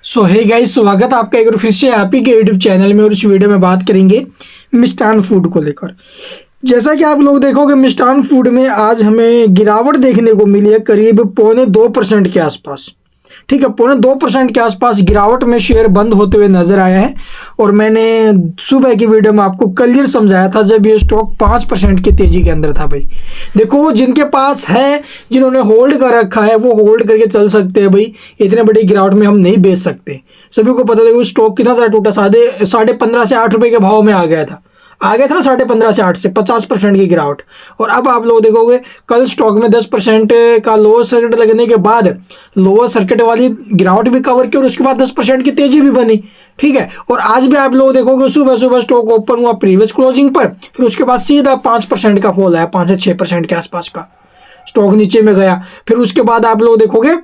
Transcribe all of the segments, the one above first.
सो hey guys, स्वागत है आपका एक बार फिर से आप ही के यूट्यूब चैनल में। और इस वीडियो में बात करेंगे मिष्ठान फूड को लेकर। जैसा कि आप लोग देखोगे, मिष्ठान फूड में आज हमें गिरावट देखने को मिली है करीब 0.25% के आसपास। ठीक है, 0.25% के आसपास गिरावट में शेयर बंद होते हुए नजर आया है। और मैंने सुबह की वीडियो में आपको क्लियर समझाया था जब ये स्टॉक 5% की तेजी के अंदर था। भाई देखो, जिनके पास है, जिन्होंने होल्ड कर रखा है, वो होल्ड करके चल सकते हैं। भाई इतने बड़ी गिरावट में हम नहीं बेच सकते। सभी को पता है स्टॉक कितना सा टूटा, 15.5 से 8 रुपए के भाव में आ गया था ना, 15.5 से 8 से 50% की गिरावट। और अब आप लोग देखोगे कल स्टॉक में 10% का लोअर सर्किट लगने के बाद लोअर सर्किट वाली गिरावट भी कवर की और उसके बाद 10% की तेजी भी बनी। ठीक है, और आज भी आप लोग देखोगे सुबह सुबह स्टॉक ओपन हुआ प्रीवियस क्लोजिंग पर, फिर उसके बाद सीधा 5% का फॉल आया, 5 से 6% के आसपास का स्टॉक नीचे में गया। फिर उसके बाद आप लोग देखोगे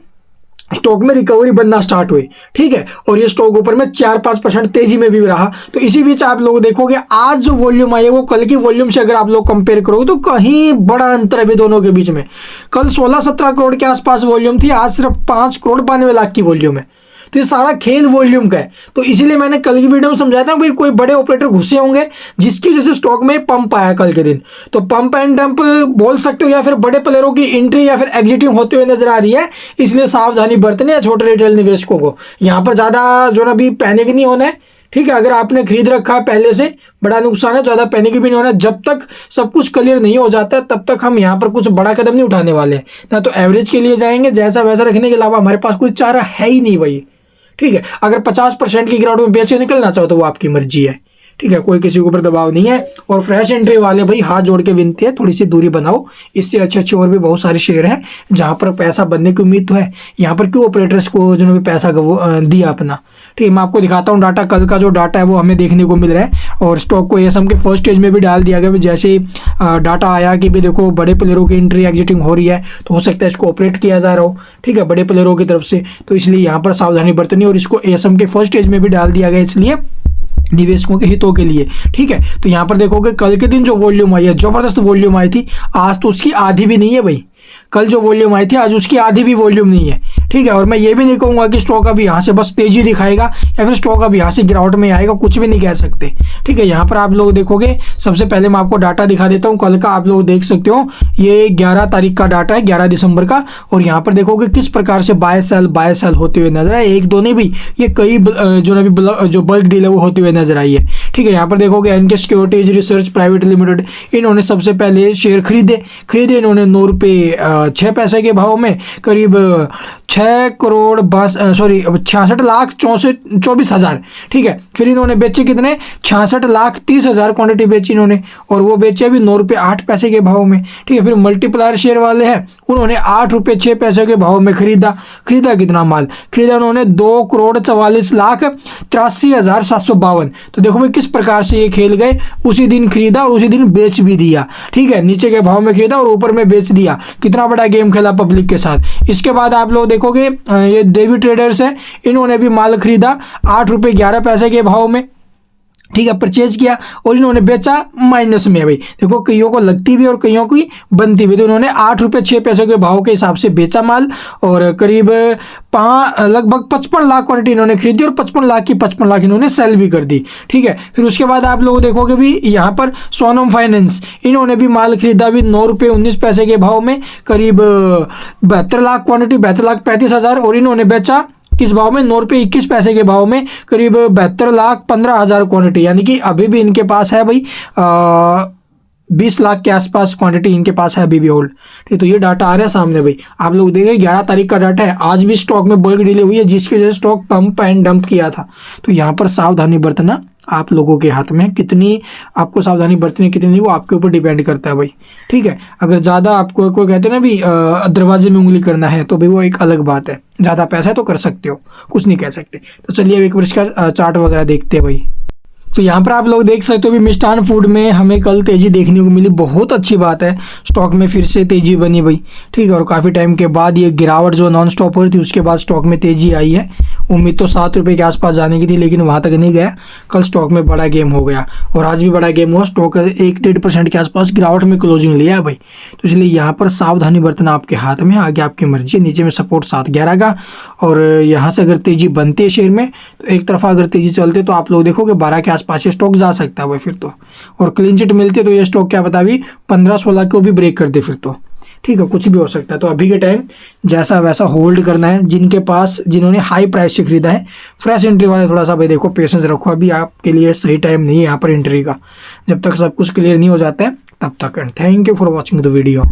स्टॉक में रिकवरी बनना स्टार्ट हुई। ठीक है, और ये स्टॉक ऊपर में 4-5% तेजी में भी रहा। तो इसी बीच आप लोग देखोगे आज जो वॉल्यूम आई है वो कल की वॉल्यूम से अगर आप लोग कंपेयर करोगे तो कहीं बड़ा अंतर है भी दोनों के बीच में। कल 16-17 करोड़ के आसपास वॉल्यूम थी, आज सिर्फ 5 करोड़ 92 लाख की वॉल्यूम है। तो ये सारा खेल वॉल्यूम का है। तो इसीलिए मैंने कल की वीडियो में समझाया था भाई कोई बड़े ऑपरेटर घुसे होंगे जिसकी वजह से स्टॉक में पंप आया कल के दिन। तो पंप एंड डंप बोल सकते हो, या फिर बड़े प्लेयरों की एंट्री या फिर एग्जिटिंग होते हुए नजर आ रही है। इसलिए सावधानी बरतनी है छोटे रिटेल निवेशकों को। यहाँ पर ज्यादा जो ना अभी पैनिक नहीं होना है। ठीक है, अगर आपने खरीद रखा है पहले से, बड़ा नुकसान है, ज्यादा पैनिक भी नहीं होना। जब तक सब कुछ क्लियर नहीं हो जाता तब तक हम यहाँ पर कुछ बड़ा कदम नहीं उठाने वाले हैं। ना तो एवरेज के लिए जाएंगे, जैसा वैसा रखने के अलावा हमारे पास कोई चारा है ही नहीं भाई। ठीक है, अगर 50% की गिरावट में बेच के निकलना चाहो तो वो आपकी मर्जी है। ठीक है, कोई किसी के ऊपर दबाव नहीं है। और फ्रेश एंट्री वाले भाई हाथ जोड़ के विनती है, थोड़ी सी दूरी बनाओ। इससे अच्छे और भी बहुत सारे शेयर हैं जहां पर पैसा बनने की उम्मीद तो है। यहाँ पर क्यों ऑपरेटर्स को जिन्होंने पैसा दिया अपना। ठीक है, मैं आपको दिखाता हूँ डाटा। कल का जो डाटा है वो हमें देखने को मिल रहा है और स्टॉक को एएसएम के फर्स्ट स्टेज में भी डाल दिया गया। जैसे ही डाटा आया कि भी देखो बड़े प्लेयरों की एंट्री एग्जिटिंग हो रही है, तो हो सकता है इसको ऑपरेट किया जा रहा हो। ठीक है, बड़े प्लेयरों की तरफ से, तो इसलिए यहाँ पर सावधानी बरतनी और इसको एएसएम के फर्स्ट स्टेज में भी डाल दिया गया, इसलिए निवेशकों के हितों के लिए। ठीक है, तो यहाँ पर देखोगे कल के दिन जो वॉल्यूम आई है, जबरदस्त वॉल्यूम आई थी, आज तो उसकी आधी भी नहीं है भाई। कल जो वॉल्यूम आई थी आज उसकी आधी भी वॉल्यूम नहीं है। ठीक है, और मैं ये भी नहीं कहूंगा कि स्टॉक अभी यहाँ से बस तेजी दिखाएगा या फिर स्टॉक अभी यहाँ से गिरावट में आएगा, कुछ भी नहीं कह सकते। ठीक है, यहाँ पर आप लोग देखोगे, सबसे पहले मैं आपको डाटा दिखा देता हूँ कल का। आप लोग देख सकते हो ये 11 तारीख का डाटा है, 11 दिसंबर का। और यहाँ पर देखोगे किस प्रकार से बाय सेल होते हुए नजर आए। एक दो नहीं भी, ये कई जो ना भी जो बल्क डील है वो होते हुए नजर आई है। ठीक है, यहाँ पर देखोगे NK securities research private limited, इन्होंने सबसे पहले शेयर खरीदे इन्होंने 9 रुपये 6 पैसे के भाव में, करीब 66,64,24,000। ठीक है, फिर इन्होंने बेचे कितने, 66,30,000 क्वांटिटी बेची इन्होंने, और वो बेचे अभी 9 रुपये 8 पैसे के भाव में। ठीक है, फिर मल्टीप्लायर शेयर वाले हैं, उन्होंने 8 रुपये 6 पैसे के भाव में खरीदा कितना माल खरीदा उन्होंने, 2,44,83,752। तो देखो भाई किस प्रकार से ये खेल गए, उसी दिन खरीदा और उसी दिन बेच भी दिया। ठीक है, नीचे के भाव में खरीदा और ऊपर में बेच दिया, कितना बड़ा गेम खेला पब्लिक के साथ। इसके बाद आप लोग देखोगे ये देवी ट्रेडर्स है, इन्होंने भी माल खरीदा 8 रुपये 11 पैसे के भाव में। ठीक है, परचेज किया और इन्होंने बेचा माइनस में। भाई देखो कईयों को लगती भी और कईयों की बनती भी। तो इन्होंने 8 रुपये 6 पैसों के भाव के हिसाब से बेचा माल और करीब लगभग 55 लाख क्वांटिटी इन्होंने खरीदी और 55 लाख इन्होंने सेल भी कर दी। ठीक है, फिर उसके बाद आप लोग देखोगे भी यहाँ पर सोनम फाइनेंस, इन्होंने भी माल खरीदा भी 9 रुपये 19 पैसे के भाव में, करीब 72 लाख क्वांटिटी, 72,35,000, और इन्होंने बेचा किस भाव में, 9 रुपये 21 पैसे के भाव में, करीब 72,15,000 क्वांटिटी। यानी कि अभी भी इनके पास है भाई 20 लाख के आसपास क्वांटिटी इनके पास है अभी भी होल्ड। ठीक, तो ये डाटा आ रहा है सामने भाई। आप लोग देखेंगे 11 तारीख का डाटा है, आज भी स्टॉक में बल्क डीले हुई है जिसकी वजह से स्टॉक पंप एंड डंप किया था। तो यहाँ पर सावधानी बरतना आप लोगों के हाथ में, कितनी आपको सावधानी बरतनी कितनी नहीं वो आपके ऊपर डिपेंड करता है भाई। ठीक है, अगर ज़्यादा आपको कोई कहते हैं ना भी दरवाजे में उंगली करना है तो भाई वो एक अलग बात है। ज़्यादा पैसा है तो कर सकते हो, कुछ नहीं कह सकते। तो चलिए अब एक बार इसका चार्ट वगैरह देखते हैं भाई। तो यहाँ पर आप लोग देख सकते हो भी मिष्ठान फूड में हमें कल तेजी देखने को मिली, बहुत अच्छी बात है। स्टॉक में फिर से तेजी बनी भाई। ठीक है, और काफ़ी टाइम के बाद ये गिरावट जो नॉन स्टॉप हो रही थी उसके बाद स्टॉक में तेजी आई है उम्मीद तो 7 रुपये के आसपास जाने की थी, लेकिन वहाँ तक नहीं गया। कल स्टॉक में बड़ा गेम हो गया और आज भी बड़ा गेम हुआ। स्टॉक 1-1.5% के आसपास गिरावट में क्लोजिंग लिया है भाई। तो इसलिए यहाँ पर सावधानी बरतना आपके हाथ में, आगे आपकी मर्जी। नीचे में सपोर्ट 7-11 का, और यहाँ से अगर तेजी बनती है शेयर में तो एक तरफा अगर तेजी चलते तो आप लोग देखोगे 12 के आसपास ये स्टॉक जा सकता है भाई फिर तो। और क्लीन चिट मिलती है तो ये स्टॉक क्या पता भी 15-16 को भी ब्रेक कर दे फिर तो। ठीक है, कुछ भी हो सकता है। तो अभी के टाइम जैसा वैसा होल्ड करना है। जिनके पास, जिन्होंने हाई प्राइस से खरीदा है, फ्रेश एंट्री वाले थोड़ा सा भाई देखो पेशेंस रखो। अभी आपके लिए सही टाइम नहीं है यहाँ पर एंट्री का, जब तक सब कुछ क्लियर नहीं हो जाता है तब तक। And thank you for watching the video.